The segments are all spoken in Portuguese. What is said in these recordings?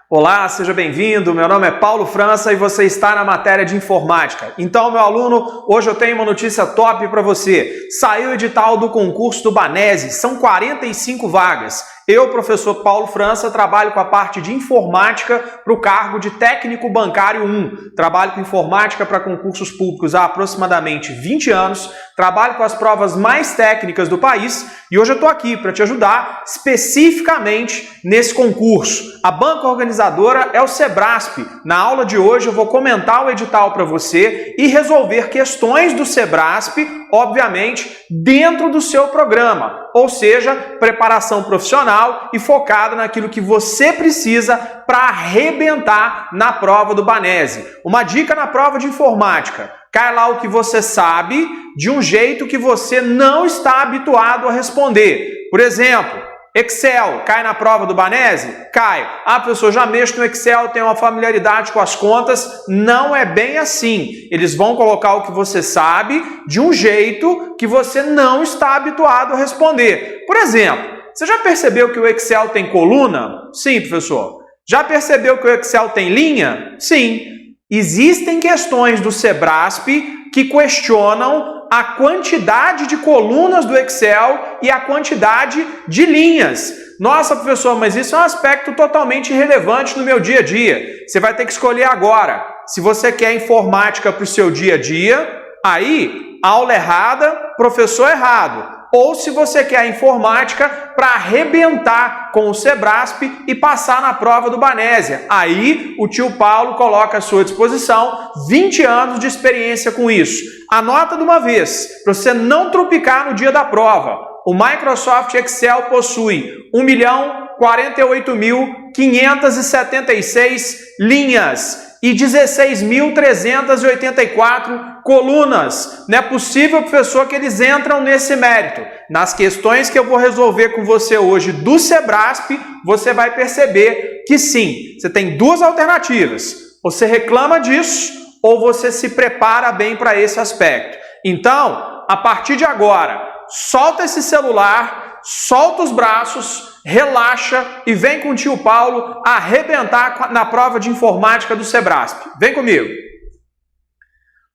Olá, seja bem-vindo. Meu nome é Paulo França e você está na matéria de informática. Então, meu aluno, hoje eu tenho uma notícia top para você. Saiu o edital do concurso do Banese, são 45 vagas. Eu, professor Paulo França, trabalho com a parte de informática para o cargo de técnico bancário 1. Trabalho com informática para concursos públicos há aproximadamente 20 anos. Trabalho com as provas mais técnicas do país e hoje eu estou aqui para te ajudar especificamente nesse concurso. A banca organizadora é o Sebrasp. Na aula de hoje eu vou comentar o edital para você e resolver questões do Sebrasp, obviamente, dentro do seu programa. Ou seja, preparação profissional e focada naquilo que você precisa para arrebentar na prova do Banese. Uma dica na prova de informática: cai lá o que você sabe de um jeito que você não está habituado a responder. Por exemplo, Excel, cai na prova do Banese? Cai. Ah, professor, já mexo no Excel, tenho uma familiaridade com as contas. Não é bem assim. Eles vão colocar o que você sabe de um jeito que você não está habituado a responder. Por exemplo, você já percebeu que o Excel tem coluna? Sim, professor. Já percebeu que o Excel tem linha? Sim. Existem questões do Sebrasp que questionam a quantidade de colunas do Excel e a quantidade de linhas. Nossa, professor, mas isso é um aspecto totalmente irrelevante no meu dia a dia. Você vai ter que escolher agora. Se você quer informática para o seu dia a dia, aí, aula errada, professor errado. Ou se você quer informática para arrebentar com o Sebrasp e passar na prova do Banese. Aí o tio Paulo coloca à sua disposição 20 anos de experiência com isso. Anota de uma vez, para você não tropicar no dia da prova. O Microsoft Excel possui 1.048.576 linhas e 16.384 colunas. Não é possível, professor, que eles entram nesse mérito. Nas questões que eu vou resolver com você hoje do Sebrasp, você vai perceber que sim, você tem duas alternativas. Você reclama disso ou você se prepara bem para esse aspecto. Então, a partir de agora, solta esse celular, solta os braços, relaxa e vem com o tio Paulo arrebentar na prova de informática do Sebrasp. Vem comigo.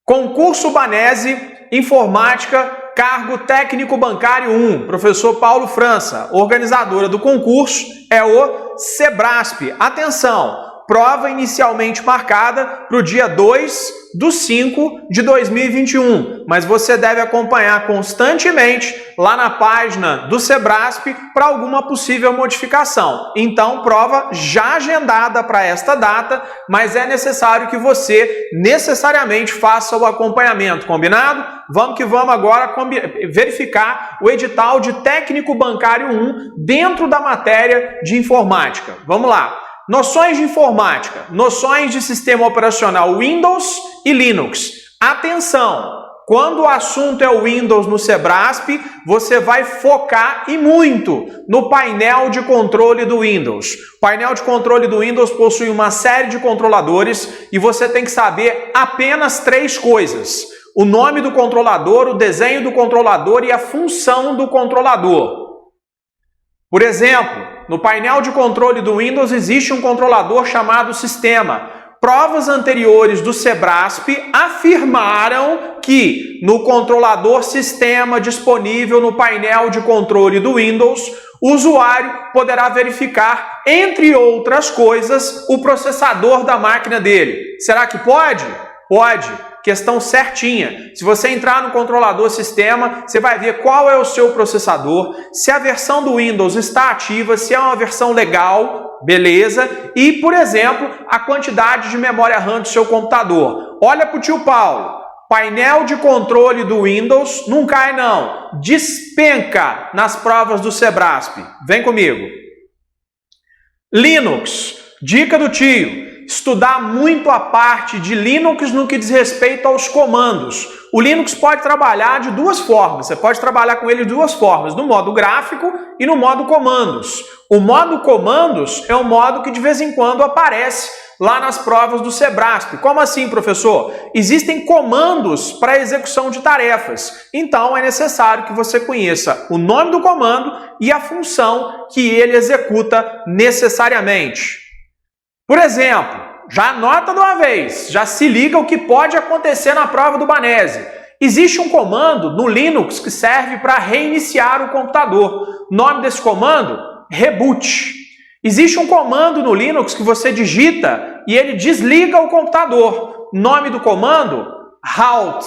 Concurso Banese, informática, cargo técnico bancário 1. Professor Paulo França, organizadora do concurso é o Sebrasp. Atenção! Prova inicialmente marcada para o dia 2/5/2021, mas você deve acompanhar constantemente lá na página do Sebrasp para alguma possível modificação. Então, prova já agendada para esta data, mas é necessário que você necessariamente faça o acompanhamento, combinado? Vamos que vamos agora verificar o edital de técnico bancário 1 dentro da matéria de informática. Vamos lá. Noções de informática, noções de sistema operacional Windows e Linux. Atenção! Quando o assunto é o Windows no Sebrasp, você vai focar e muito no painel de controle do Windows. O painel de controle do Windows possui uma série de controladores e você tem que saber apenas 3 coisas: o nome do controlador, o desenho do controlador e a função do controlador. Por exemplo, no painel de controle do Windows existe um controlador chamado sistema. Provas anteriores do Sebrasp afirmaram que no controlador sistema disponível no painel de controle do Windows, o usuário poderá verificar, entre outras coisas, o processador da máquina dele. Será que pode? Pode. Questão certinha. Se você entrar no controlador sistema, você vai ver qual é o seu processador, se a versão do Windows está ativa, se é uma versão legal, beleza, e, por exemplo, a quantidade de memória RAM do seu computador. Olha para o tio Paulo. Painel de controle do Windows não cai não, despenca nas provas do Sebrasp. Vem comigo. Linux, dica do tio. Estudar muito a parte de Linux no que diz respeito aos comandos. O Linux pode trabalhar de duas formas. Você pode trabalhar com ele de duas formas, no modo gráfico e no modo comandos. O modo comandos é um modo que de vez em quando aparece lá nas provas do Sebrasp. Como assim, professor? Existem comandos para execução de tarefas. Então é necessário que você conheça o nome do comando e a função que ele executa necessariamente. Por exemplo, já anota de uma vez, já se liga o que pode acontecer na prova do Banese. Existe um comando no Linux que serve para reiniciar o computador. O nome desse comando? Reboot. Existe um comando no Linux que você digita e ele desliga o computador. O nome do comando? Halt.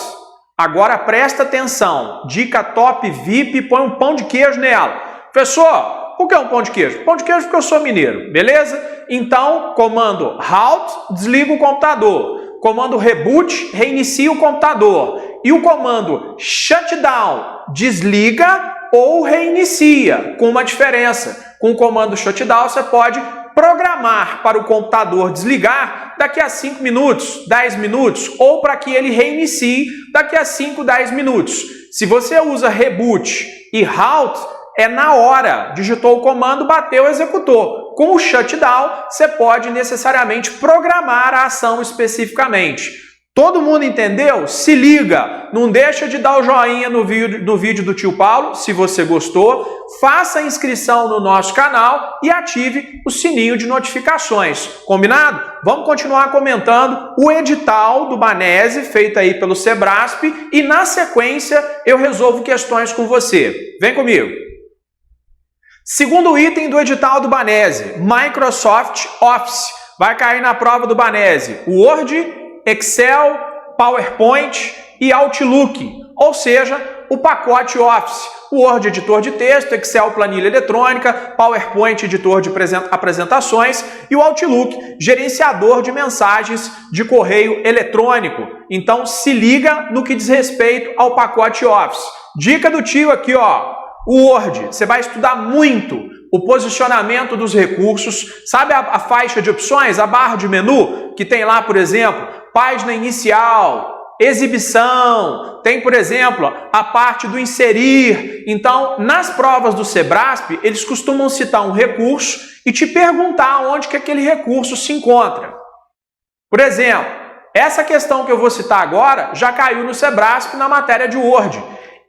Agora presta atenção. Dica top VIP, põe um pão de queijo nela. Professor, por que um pão de queijo? Pão de queijo porque eu sou mineiro, beleza? Então, comando halt, desliga o computador. Comando reboot, reinicia o computador. E o comando shutdown, desliga ou reinicia, com uma diferença. Com o comando shutdown, você pode programar para o computador desligar daqui a 5 minutos, 10 minutos, ou para que ele reinicie daqui a 5, 10 minutos. Se você usa reboot e halt, é na hora, digitou o comando, bateu, executou. Com o shutdown, você pode necessariamente programar a ação especificamente. Todo mundo entendeu? Se liga! Não deixa de dar o joinha no vídeo do tio Paulo, se você gostou. Faça a inscrição no nosso canal e ative o sininho de notificações. Combinado? Vamos continuar comentando o edital do Banese, feito aí pelo Sebrasp, e na sequência eu resolvo questões com você. Vem comigo! Segundo item do edital do Banese, Microsoft Office. Vai cair na prova do Banese Word, Excel, PowerPoint e Outlook, ou seja, o pacote Office. Word, editor de texto, Excel, planilha eletrônica, PowerPoint, editor de apresentações e o Outlook, gerenciador de mensagens de correio eletrônico. Então, se liga no que diz respeito ao pacote Office. Dica do tio aqui, ó. O Word, você vai estudar muito o posicionamento dos recursos. Sabe a faixa de opções, a barra de menu, que tem lá, por exemplo, página inicial, exibição, tem, por exemplo, a parte do inserir. Então, nas provas do Sebrasp, eles costumam citar um recurso e te perguntar onde que aquele recurso se encontra. Por exemplo, essa questão que eu vou citar agora já caiu no Sebrasp na matéria de Word.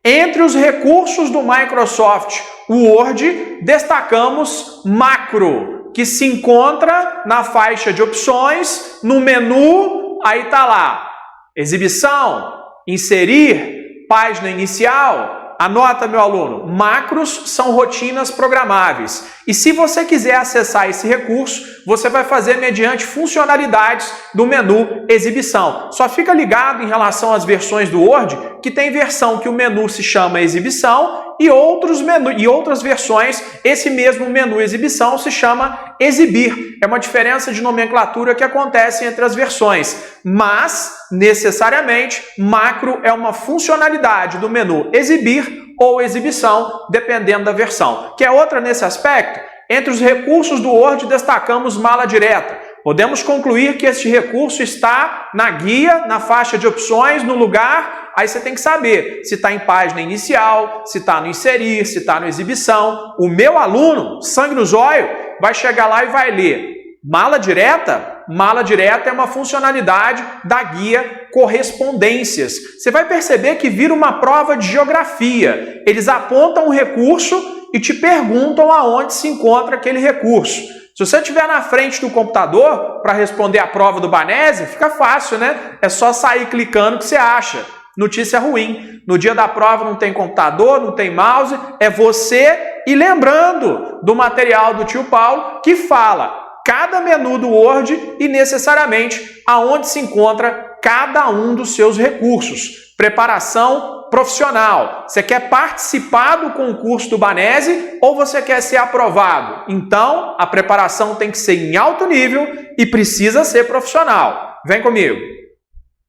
Entre os recursos do Microsoft Word, destacamos Macro, que se encontra na faixa de opções, no menu, aí está lá, exibição, inserir, página inicial. Anota, meu aluno, macros são rotinas programáveis. E se você quiser acessar esse recurso, você vai fazer mediante funcionalidades do menu exibição. Só fica ligado em relação às versões do Word, que tem versão que o menu se chama exibição e outras versões, esse mesmo menu exibição se chama exibir. É uma diferença de nomenclatura que acontece entre as versões, mas necessariamente macro é uma funcionalidade do menu exibir ou exibição, dependendo da versão. Quer outra nesse aspecto? Entre os recursos do Word destacamos mala direta. Podemos concluir que este recurso está na guia, na faixa de opções, no lugar. Aí você tem que saber se está em página inicial, se está no inserir, se está no exibição. O meu aluno, sangue no zóio, vai chegar lá e vai ler mala direta. Mala direta é uma funcionalidade da guia correspondências. Você vai perceber que vira uma prova de geografia. Eles apontam um recurso e te perguntam aonde se encontra aquele recurso. Se você estiver na frente do computador para responder a prova do Banese, fica fácil, né? É só sair clicando que você acha. Notícia ruim. No dia da prova não tem computador, não tem mouse, é você e lembrando do material do tio Paulo que fala cada menu do Word e necessariamente aonde se encontra cada um dos seus recursos. Preparação profissional. Você quer participar do concurso do Banese ou você quer ser aprovado? Então, a preparação tem que ser em alto nível e precisa ser profissional. Vem comigo.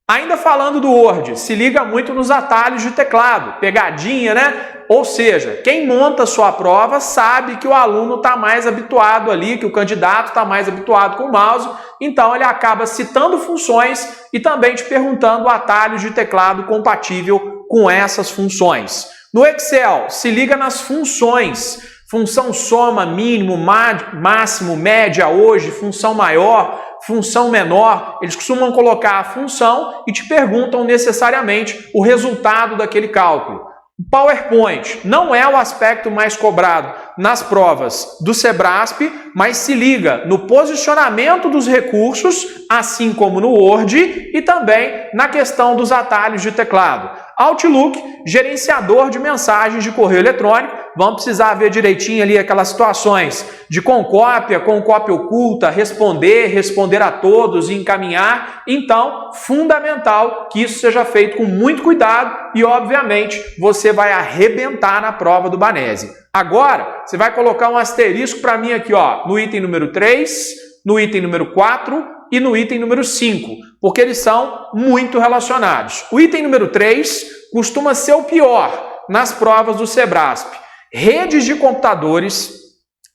Ainda falando do Word, se liga muito nos atalhos de teclado, pegadinha, né? Ou seja, quem monta a sua prova sabe que o aluno está mais habituado ali, que o candidato está mais habituado com o mouse, então ele acaba citando funções e também te perguntando o atalho de teclado compatível com essas funções. No Excel, se liga nas funções. Função soma, mínimo, máximo, média hoje, função maior, função menor. Eles costumam colocar a função e te perguntam necessariamente o resultado daquele cálculo. PowerPoint não é o aspecto mais cobrado nas provas do Sebrasp, mas se liga no posicionamento dos recursos, assim como no Word e também na questão dos atalhos de teclado. Outlook, gerenciador de mensagens de correio eletrônico, vamos precisar ver direitinho ali aquelas situações de com cópia oculta, responder a todos e encaminhar. Então, fundamental que isso seja feito com muito cuidado e, obviamente, você vai arrebentar na prova do Banese. Agora, você vai colocar um asterisco para mim aqui, ó, no item número 3, no item número 4 e no item número 5, porque eles são muito relacionados. O item número 3 costuma ser o pior nas provas do Sebrasp. Redes de computadores,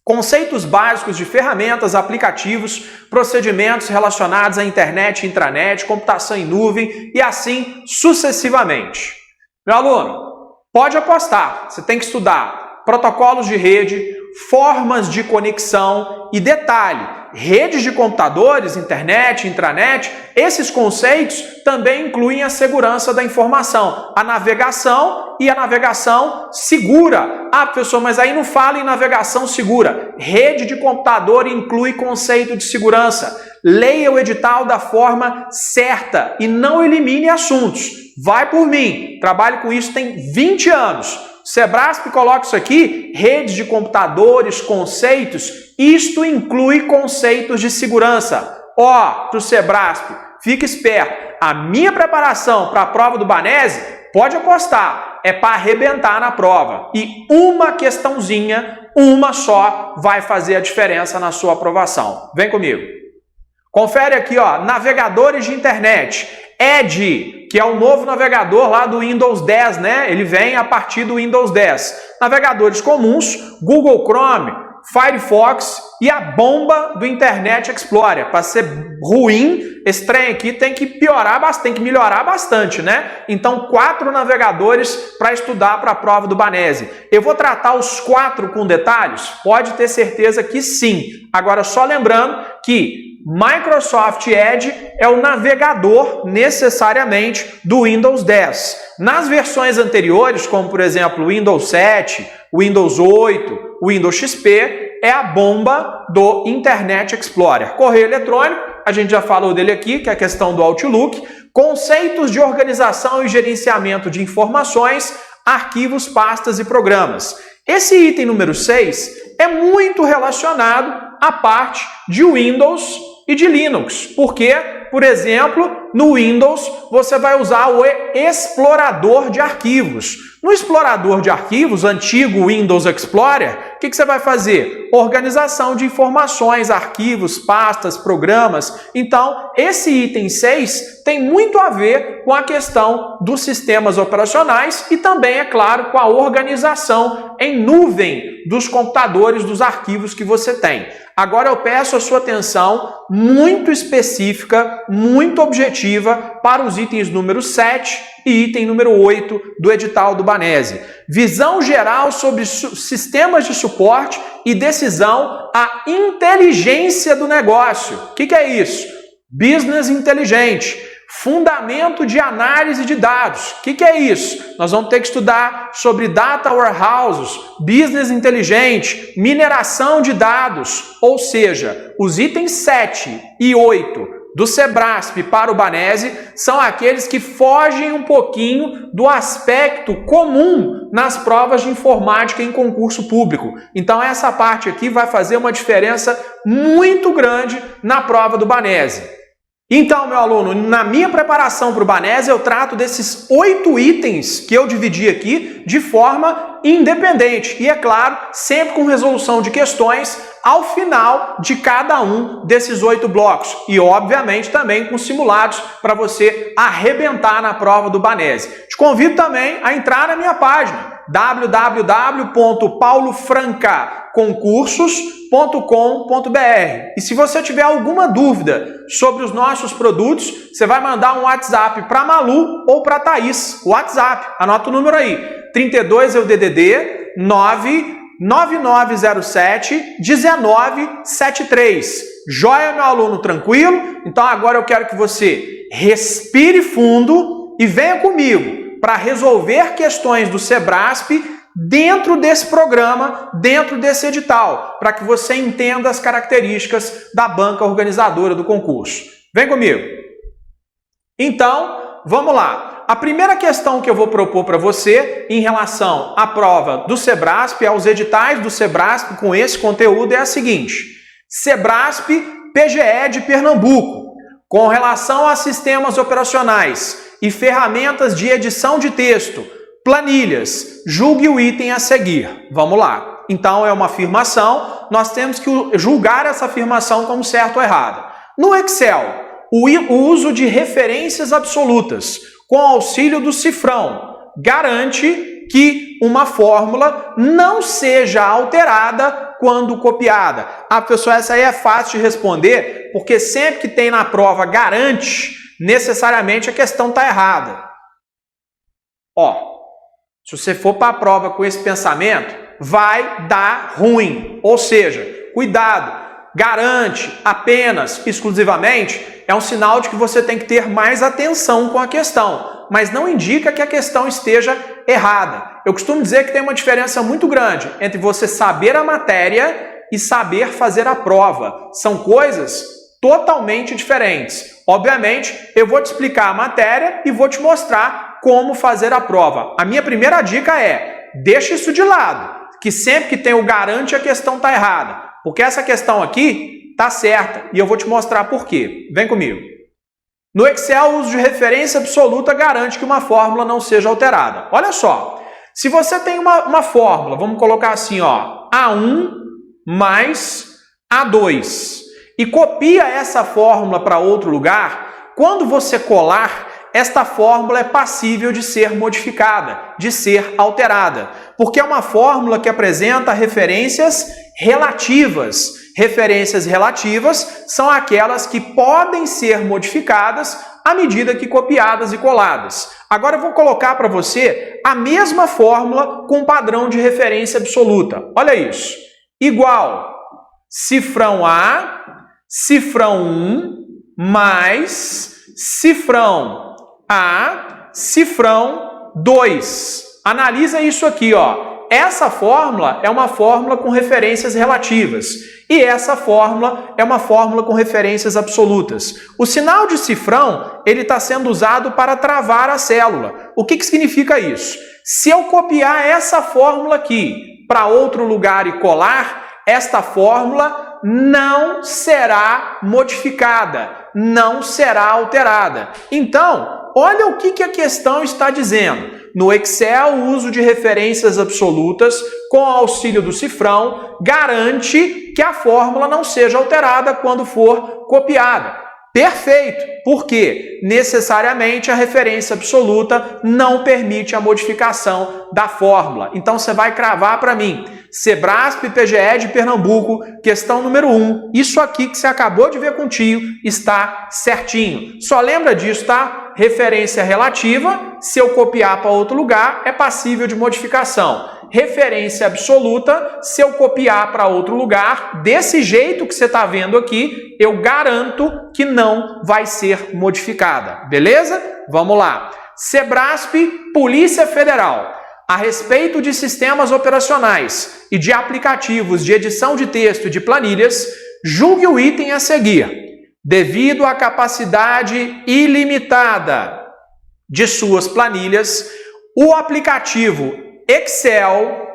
conceitos básicos de ferramentas, aplicativos, procedimentos relacionados à internet, intranet, computação em nuvem e assim sucessivamente. Meu aluno, pode apostar, você tem que estudar protocolos de rede, formas de conexão e detalhe, redes de computadores, internet, intranet, esses conceitos também incluem a segurança da informação, a navegação e a navegação segura. Ah, professor, mas aí não fala em navegação segura. Rede de computador inclui conceito de segurança. Leia o edital da forma certa e não elimine assuntos. Vai por mim, trabalho com isso tem 20 anos. Sebrasp coloca isso aqui, redes de computadores, conceitos, isto inclui conceitos de segurança. Ó, para o Sebrasp, fica esperto, a minha preparação para a prova do Banese, pode apostar, é para arrebentar na prova. E uma questãozinha, uma só, vai fazer a diferença na sua aprovação. Vem comigo. Confere aqui, ó, navegadores de internet. Edge, que é o novo navegador lá do Windows 10, né? Ele vem a partir do Windows 10. Navegadores comuns, Google Chrome, Firefox e a bomba do Internet Explorer. Para ser ruim, esse trem aqui tem que piorar bastante, tem que melhorar bastante, né? Então, 4 navegadores para estudar para a prova do Banese. Eu vou tratar os 4 com detalhes? Pode ter certeza que sim. Agora, só lembrando que Microsoft Edge é o navegador necessariamente do Windows 10. Nas versões anteriores, como por exemplo o Windows 7, o Windows 8, o Windows XP, é a bomba do Internet Explorer. Correio eletrônico, a gente já falou dele aqui, que é a questão do Outlook. Conceitos de organização e gerenciamento de informações, arquivos, pastas e programas. Esse item número 6 é muito relacionado à parte de Windows e de Linux, porque, por exemplo, no Windows você vai usar o explorador de arquivos. No explorador de arquivos, antigo Windows Explorer, o que você vai fazer? Organização de informações, arquivos, pastas, programas. Então, esse item 6 tem muito a ver com a questão dos sistemas operacionais e também, é claro, com a organização em nuvem dos computadores, dos arquivos que você tem. Agora eu peço a sua atenção muito específica, muito objetiva para os itens número 7 e item número 8 do edital do Banese. Visão geral sobre sistemas de suporte e decisão, a inteligência do negócio. O que é isso? Business inteligente. Fundamento de análise de dados. O que é isso? Nós vamos ter que estudar sobre data warehouses, business inteligente, mineração de dados, ou seja, os itens 7 e 8 do Sebrasp para o Banese são aqueles que fogem um pouquinho do aspecto comum nas provas de informática em concurso público. Então essa parte aqui vai fazer uma diferença muito grande na prova do Banese. Então, meu aluno, na minha preparação para o Banese, eu trato desses 8 itens que eu dividi aqui de forma independente. E, é claro, sempre com resolução de questões ao final de cada um desses 8 blocos. E, obviamente, também com simulados para você arrebentar na prova do Banese. Te convido também a entrar na minha página www.paulofrancaconcursos.com.br. E se você tiver alguma dúvida sobre os nossos produtos, você vai mandar um WhatsApp para Malu ou para Thaís. WhatsApp, anota o número aí, 32 é o DDD 99907-1973. Joia, meu aluno, tranquilo? Então agora eu quero que você respire fundo e venha comigo para resolver questões do Sebrasp dentro desse programa, dentro desse edital, para que você entenda as características da banca organizadora do concurso. Vem comigo. Então, vamos lá. A primeira questão que eu vou propor para você em relação à prova do Sebrasp, aos editais do Sebrasp com esse conteúdo é a seguinte: Sebrasp PGE de Pernambuco, com relação a sistemas operacionais e ferramentas de edição de texto, planilhas, julgue o item a seguir. Vamos lá. Então é uma afirmação, nós temos que julgar essa afirmação como certa ou errada. No Excel, o uso de referências absolutas com auxílio do cifrão garante que uma fórmula não seja alterada quando copiada. Ah, pessoal, essa aí é fácil de responder, porque sempre que tem na prova garante, necessariamente a questão está errada. Ó, se você for para a prova com esse pensamento, vai dar ruim. Ou seja, cuidado. Garante apenas, exclusivamente, é um sinal de que você tem que ter mais atenção com a questão, mas não indica que a questão esteja errada. Eu costumo dizer que tem uma diferença muito grande entre você saber a matéria e saber fazer a prova. São coisas totalmente diferentes. Obviamente, eu vou te explicar a matéria e vou te mostrar como fazer a prova. A minha primeira dica é, deixa isso de lado, que sempre que tem o garante a questão está errada. Porque essa questão aqui está certa e eu vou te mostrar por quê. Vem comigo. No Excel, o uso de referência absoluta garante que uma fórmula não seja alterada. Olha só, se você tem uma fórmula, vamos colocar assim, ó, A1 mais A2, e copia essa fórmula para outro lugar, quando você colar, esta fórmula é passível de ser modificada, de ser alterada, porque é uma fórmula que apresenta referências relativas. Referências relativas são aquelas que podem ser modificadas à medida que copiadas e coladas. Agora eu vou colocar para você a mesma fórmula com padrão de referência absoluta. Olha isso. Igual cifrão A, cifrão 1, mais cifrão A, cifrão 2. Analisa isso aqui, ó. Essa fórmula é uma fórmula com referências relativas e essa fórmula é uma fórmula com referências absolutas. O sinal de cifrão ele está sendo usado para travar a célula. O que significa isso? Se eu copiar essa fórmula aqui para outro lugar e colar, esta fórmula não será modificada, não será alterada. Então, olha o que a questão está dizendo. No Excel, o uso de referências absolutas com auxílio do cifrão garante que a fórmula não seja alterada quando for copiada. Perfeito! Porque necessariamente a referência absoluta não permite a modificação da fórmula. Então você vai cravar para mim. Sebrasp PGE de Pernambuco, questão número 1. Isso aqui que você acabou de ver contigo está certinho. Só lembra disso, tá? Referência relativa, se eu copiar para outro lugar, é passível de modificação. Referência absoluta, se eu copiar para outro lugar, desse jeito que você está vendo aqui, eu garanto que não vai ser modificada. Beleza? Vamos lá. Sebrasp, Polícia Federal. A respeito de sistemas operacionais e de aplicativos de edição de texto e de planilhas, julgue o item a seguir. Devido à capacidade ilimitada de suas planilhas, o aplicativo Excel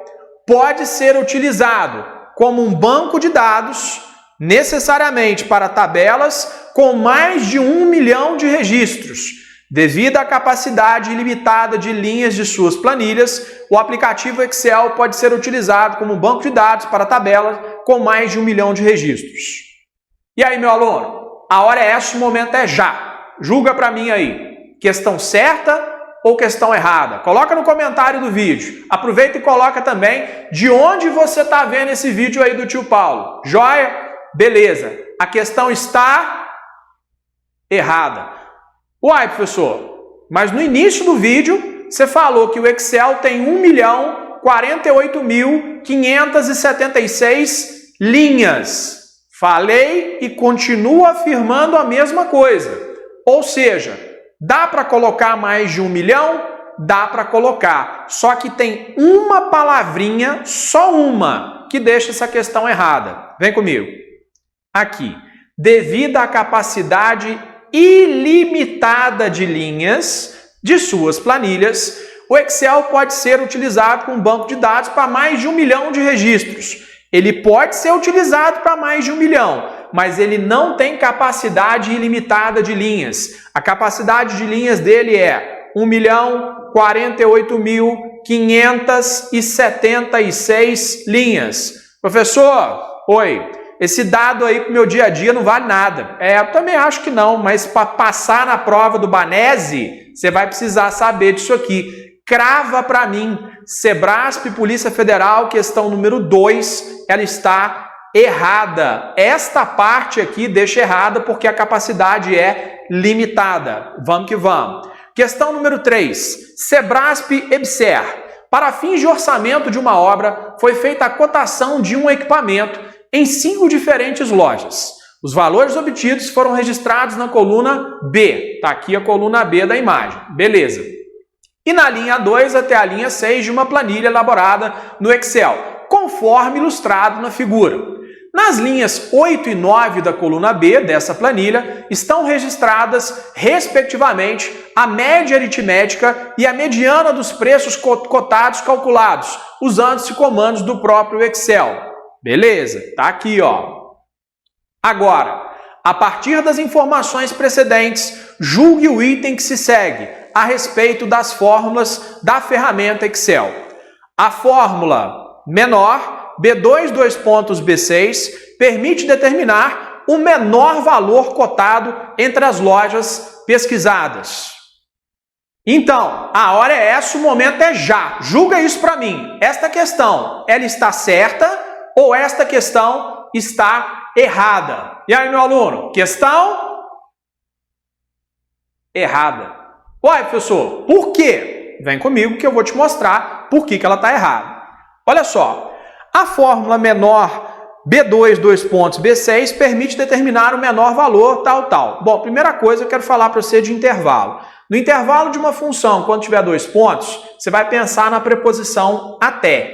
pode ser utilizado como um banco de dados, necessariamente para tabelas com mais de 1 milhão de registros. Devido à capacidade ilimitada de linhas de suas planilhas, o aplicativo Excel pode ser utilizado como um banco de dados para tabelas com mais de 1 milhão de registros. E aí, meu aluno? A hora é essa, o momento é já. Julga para mim aí. Questão certa ou questão errada? Coloca no comentário do vídeo. Aproveita e coloca também de onde você está vendo esse vídeo aí do tio Paulo. Joia? Beleza. A questão está errada. Uai, professor, mas no início do vídeo você falou que o Excel tem 1.048.576 linhas. Falei e continuo afirmando a mesma coisa. Ou seja, dá para colocar mais de 1 milhão? dá para colocar. Só que tem uma palavrinha, só uma, que deixa essa questão errada. Vem comigo. Aqui. Devido à capacidade ilimitada de linhas de suas planilhas, o Excel pode ser utilizado com um banco de dados para mais de 1 milhão de registros. Ele pode ser utilizado para mais de 1 milhão, mas ele não tem capacidade ilimitada de linhas. A capacidade de linhas dele é 1.048.576 linhas. Professor, oi, esse dado aí para o meu dia a dia não vale nada. Eu também acho que não, mas para passar na prova do Banese, você vai precisar saber disso aqui. Crava para mim, Sebrasp, Polícia Federal, questão número 2, ela está errada. Esta parte aqui deixa errada porque a capacidade é limitada. Vamos que vamos. Questão número 3, Sebrasp EBSER. Para fins de orçamento de uma obra, foi feita a cotação de um equipamento em 5 diferentes lojas. Os valores obtidos foram registrados na coluna B. Está aqui a coluna B da imagem. Beleza. E na linha 2 até a linha 6 de uma planilha elaborada no Excel, conforme ilustrado na figura. Nas linhas 8 e 9 da coluna B dessa planilha, estão registradas, respectivamente, a média aritmética e a mediana dos preços cotados calculados, usando-se comandos do próprio Excel. Beleza, tá aqui, ó. Agora, a partir das informações precedentes, julgue o item que se segue a respeito das fórmulas da ferramenta Excel. A fórmula menor, B2, B6, permite determinar o menor valor cotado entre as lojas pesquisadas. Então, a hora é essa, o momento é já. Julga isso para mim. Esta questão, ela está certa ou esta questão está errada? E aí, meu aluno, questão errada. Uai, professor, por quê? Vem comigo que eu vou te mostrar por que ela está errada. Olha só, a fórmula menor B2, B6 permite determinar o menor valor tal. Bom, primeira coisa eu quero falar para você de intervalo. No intervalo de uma função, quando tiver 2 pontos, você vai pensar na preposição até.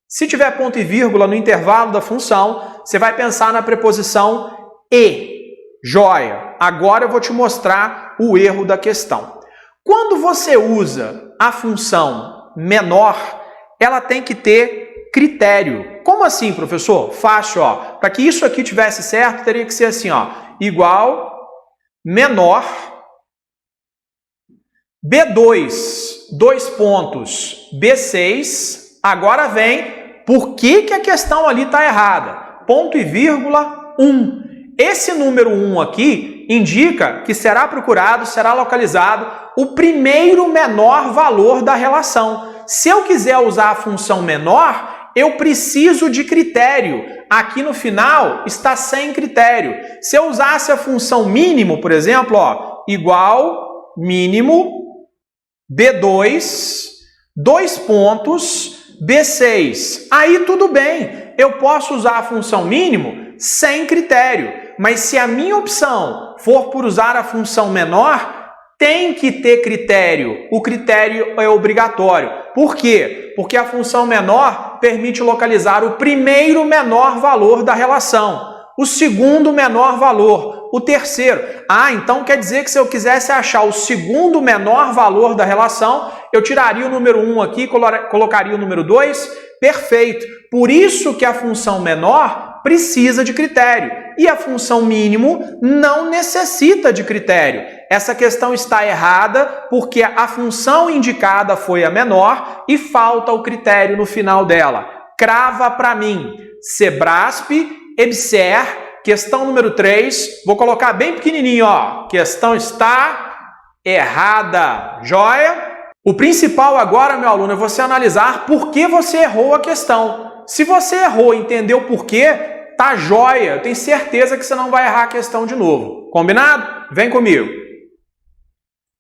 Se tiver ponto e vírgula no intervalo da função, você vai pensar na preposição e. Joia! Agora eu vou te mostrar o erro da questão. Quando você usa a função menor, ela tem que ter critério. Como assim, professor? Fácil, ó. Para que isso aqui tivesse certo, teria que ser assim, ó. Igual menor B2, 2 pontos, B6. Agora vem, por que a questão ali está errada? Ponto e vírgula 1. Esse número 1 aqui indica que será procurado, será localizado o primeiro menor valor da relação. Se eu quiser usar a função menor, eu preciso de critério. Aqui no final está sem critério. Se eu usasse a função mínimo, por exemplo, ó, igual mínimo B2, 2 pontos, B6. Aí tudo bem, eu posso usar a função mínimo sem critério. Mas se a minha opção for por usar a função menor, tem que ter critério. O critério é obrigatório. Por quê? Porque a função menor permite localizar o primeiro menor valor da relação, o segundo menor valor, o terceiro. Então quer dizer que se eu quisesse achar o segundo menor valor da relação, eu tiraria o número 1 aqui, colocaria o número 2? Perfeito. Por isso que a função menor precisa de critério e a função mínimo não necessita de critério. Essa questão está errada porque a função indicada foi a menor e falta o critério no final dela. Crava para mim. Sebrasp, EBSER, questão número 3. Vou colocar bem pequenininho, ó. Questão está errada. Joia? O principal agora, meu aluno, é você analisar por que você errou a questão. Se você errou e entendeu por quê, tá joia. Eu tenho certeza que você não vai errar a questão de novo. Combinado? Vem comigo.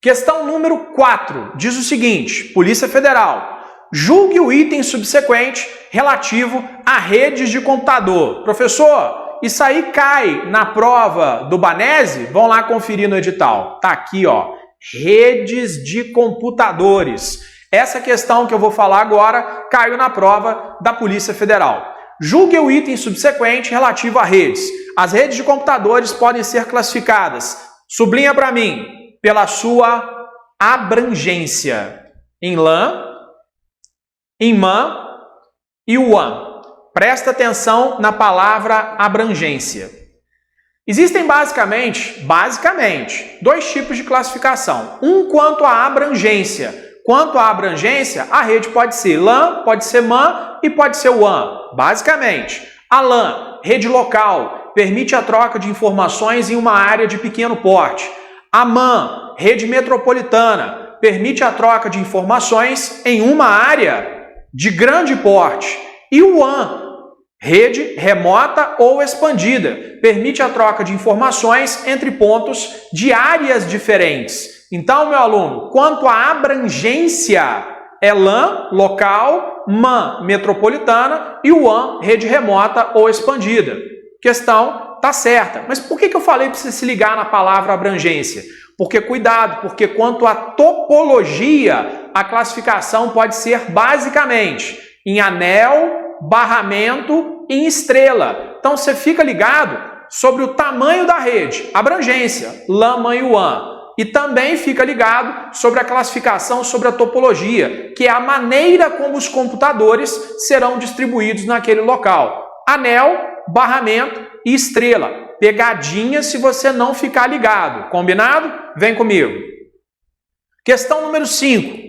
Questão número 4 diz o seguinte: Polícia Federal, julgue o item subsequente relativo a redes de computador. Professor, isso aí cai na prova do Banese? Vão lá conferir no edital. Tá aqui, ó. redes de computadores. Essa questão que eu vou falar agora caiu na prova da Polícia Federal. Julgue o item subsequente relativo a redes. As redes de computadores podem ser classificadas, sublinha para mim, pela sua abrangência, em LAN, em MAN e WAN. Presta atenção na palavra abrangência. Existem basicamente, dois tipos de classificação. Um quanto à abrangência. Quanto à abrangência, a rede pode ser LAN, pode ser MAN e pode ser WAN. Basicamente, a LAN, rede local, permite a troca de informações em uma área de pequeno porte. A MAN, rede metropolitana, permite a troca de informações em uma área de grande porte. E o WAN, rede remota ou expandida, permite a troca de informações entre pontos de áreas diferentes. Então, meu aluno, quanto à abrangência, é LAN, local, MAN, metropolitana e WAN, rede remota ou expandida. Questão tá certa. Mas por que eu falei para você se ligar na palavra abrangência? Porque cuidado, porque quanto à topologia, a classificação pode ser basicamente em anel, barramento e em estrela. Então você fica ligado sobre o tamanho da rede, abrangência, LAN, MAN e WAN. E também fica ligado sobre a classificação, sobre a topologia, que é a maneira como os computadores serão distribuídos naquele local. Anel, barramento e estrela. Pegadinha se você não ficar ligado. Combinado? Vem comigo. Questão número 5.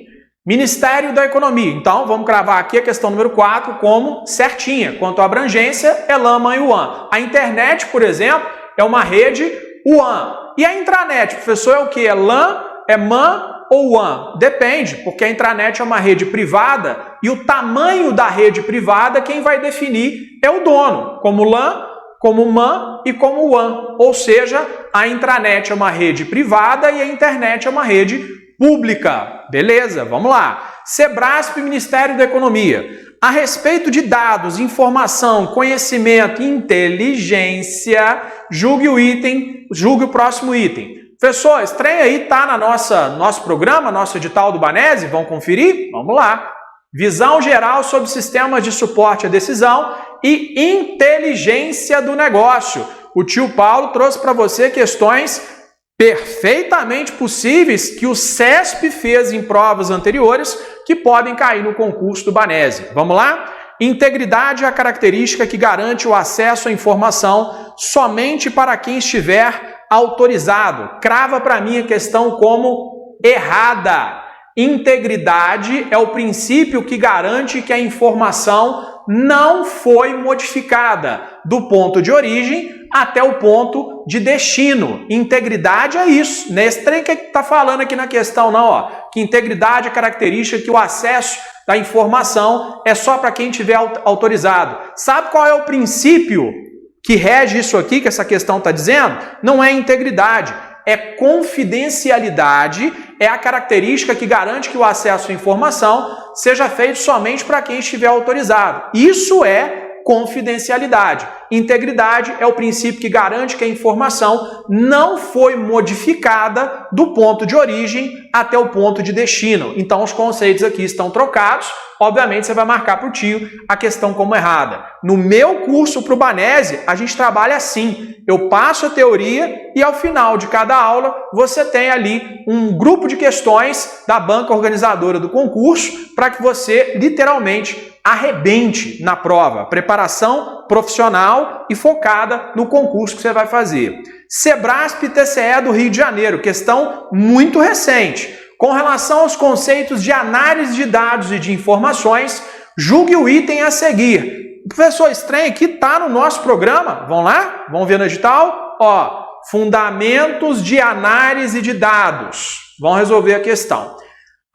Ministério da Economia. Então, vamos cravar aqui a questão número 4 como certinha. Quanto à abrangência, é LAN, MAN e WAN. A internet, por exemplo, é uma rede WAN. E a intranet, professor, é o que? É LAN, é MAN ou WAN? Depende, porque a intranet é uma rede privada e o tamanho da rede privada quem vai definir é o dono, como LAN, como MAN e como WAN. Ou seja, a intranet é uma rede privada e a internet é uma rede pública. Beleza, vamos lá. Sebrasp, Ministério da Economia. A respeito de dados, informação, conhecimento e inteligência, julgue o próximo item. Professor, esse trem aí está na nosso programa, nosso edital do Banese, vamos conferir? Vamos lá. Visão geral sobre sistemas de suporte à decisão e inteligência do negócio. O tio Paulo trouxe para você questões perfeitamente possíveis que o CESP fez em provas anteriores que podem cair no concurso do Banese. Vamos lá? Integridade é a característica que garante o acesso à informação somente para quem estiver autorizado. Crava para mim a questão como errada. Integridade é o princípio que garante que a informação não foi modificada do ponto de origem até o ponto de destino. Integridade é isso. Nesse trem que está falando aqui na questão, não, ó. Que integridade é característica que o acesso da informação é só para quem tiver autorizado. Sabe qual é o princípio que rege isso aqui, que essa questão está dizendo? Não é integridade, é confidencialidade, é a característica que garante que o acesso à informação seja feito somente para quem estiver autorizado. Isso é confidencialidade. Integridade é o princípio que garante que a informação não foi modificada do ponto de origem até o ponto de destino. Então, os conceitos aqui estão trocados. Obviamente, você vai marcar para o tio a questão como errada. No meu curso para o Banese, a gente trabalha assim. Eu passo a teoria e ao final de cada aula, você tem ali um grupo de questões da banca organizadora do concurso para que você, literalmente, arrebente na prova. Preparação profissional e focada no concurso que você vai fazer. Sebrasp TCE do Rio de Janeiro, questão muito recente. Com relação aos conceitos de análise de dados e de informações, julgue o item a seguir. Professor, esse trem aqui está no nosso programa. Vamos lá? Vamos ver no edital? Ó, fundamentos de análise de dados. Vamos resolver a questão.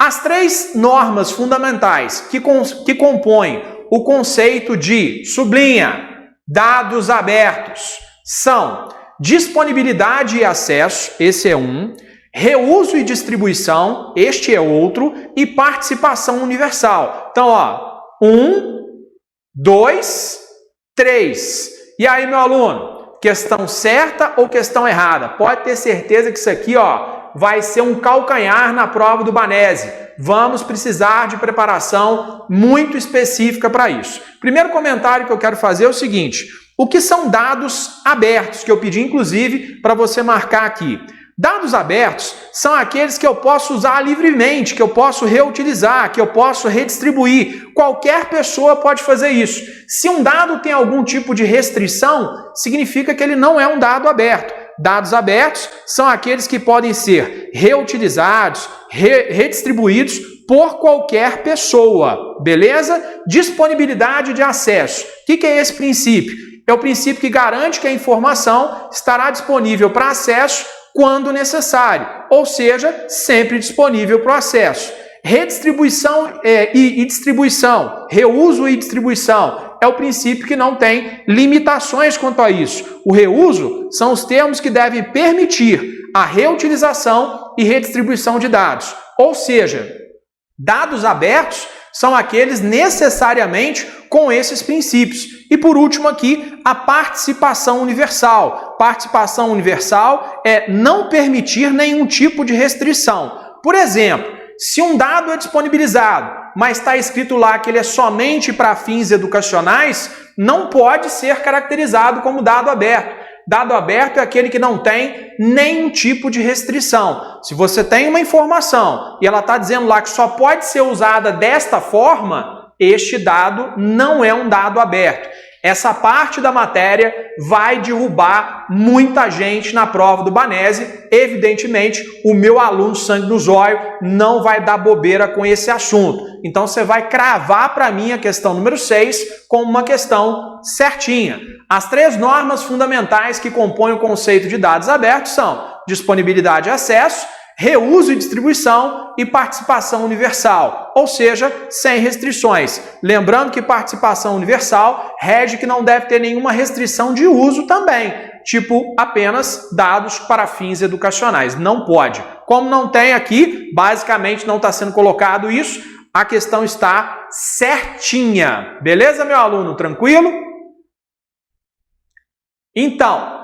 As três normas fundamentais que compõem o conceito de, sublinha, dados abertos, são disponibilidade e acesso, esse é um, reuso e distribuição, este é outro, e participação universal. Então, ó, 1, 2, 3. E aí, meu aluno, questão certa ou questão errada? Pode ter certeza que isso aqui, ó, vai ser um calcanhar na prova do Banese. Vamos precisar de preparação muito específica para isso. Primeiro comentário que eu quero fazer é o seguinte: o que são dados abertos, que eu pedi inclusive para você marcar aqui. Dados abertos são aqueles que eu posso usar livremente, que eu posso reutilizar, que eu posso redistribuir. Qualquer pessoa pode fazer isso. Se um dado tem algum tipo de restrição, significa que ele não é um dado aberto. Dados abertos são aqueles que podem ser reutilizados, redistribuídos por qualquer pessoa, beleza? Disponibilidade de acesso. O que é esse princípio? É o princípio que garante que a informação estará disponível para acesso quando necessário, ou seja, sempre disponível para o acesso. Redistribuição e distribuição, reuso e distribuição, é o princípio que não tem limitações quanto a isso. O reuso são os termos que devem permitir a reutilização e redistribuição de dados, ou seja, dados abertos são aqueles necessariamente com esses princípios. E por último aqui, a participação universal. Participação universal é não permitir nenhum tipo de restrição. Por exemplo, se um dado é disponibilizado, mas está escrito lá que ele é somente para fins educacionais, não pode ser caracterizado como dado aberto. Dado aberto é aquele que não tem nenhum tipo de restrição. Se você tem uma informação e ela está dizendo lá que só pode ser usada desta forma, este dado não é um dado aberto. Essa parte da matéria vai derrubar muita gente na prova do Banese. Evidentemente, o meu aluno sangue no zóio não vai dar bobeira com esse assunto. Então, você vai cravar para mim a questão número 6 como uma questão certinha. As 3 normas fundamentais que compõem o conceito de dados abertos são disponibilidade e acesso, reuso e distribuição e participação universal, ou seja, sem restrições. Lembrando que participação universal rege que não deve ter nenhuma restrição de uso também, tipo apenas dados para fins educacionais. Não pode. Como não tem aqui, basicamente não está sendo colocado isso, a questão está certinha. Beleza, meu aluno? Tranquilo? Então,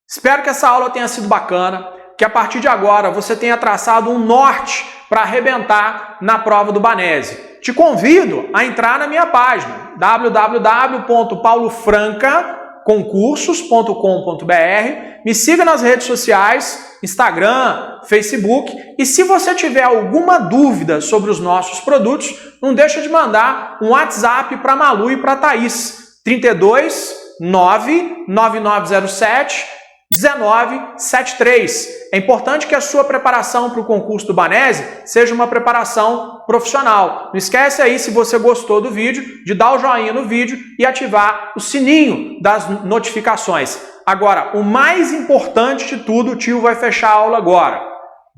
espero que essa aula tenha sido bacana, que a partir de agora você tenha traçado um norte para arrebentar na prova do Banese. Te convido a entrar na minha página www.paulofrancaconcursos.com.br, me siga nas redes sociais, Instagram, Facebook, e se você tiver alguma dúvida sobre os nossos produtos, não deixa de mandar um WhatsApp para Malu e para Thaís, 32 99907 1973. É importante que a sua preparação para o concurso do Banese seja uma preparação profissional. Não esquece aí, se você gostou do vídeo, de dar o joinha no vídeo e ativar o sininho das notificações. Agora, o mais importante de tudo, o tio vai fechar a aula agora.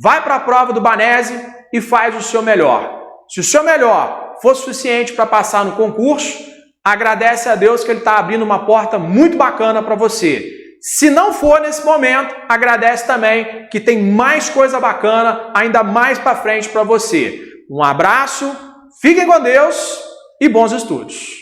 Vai para a prova do Banese e faz o seu melhor. Se o seu melhor for suficiente para passar no concurso, agradece a Deus que Ele está abrindo uma porta muito bacana para você. Se não for nesse momento, agradece também que tem mais coisa bacana ainda mais para frente para você. Um abraço, fiquem com Deus e bons estudos.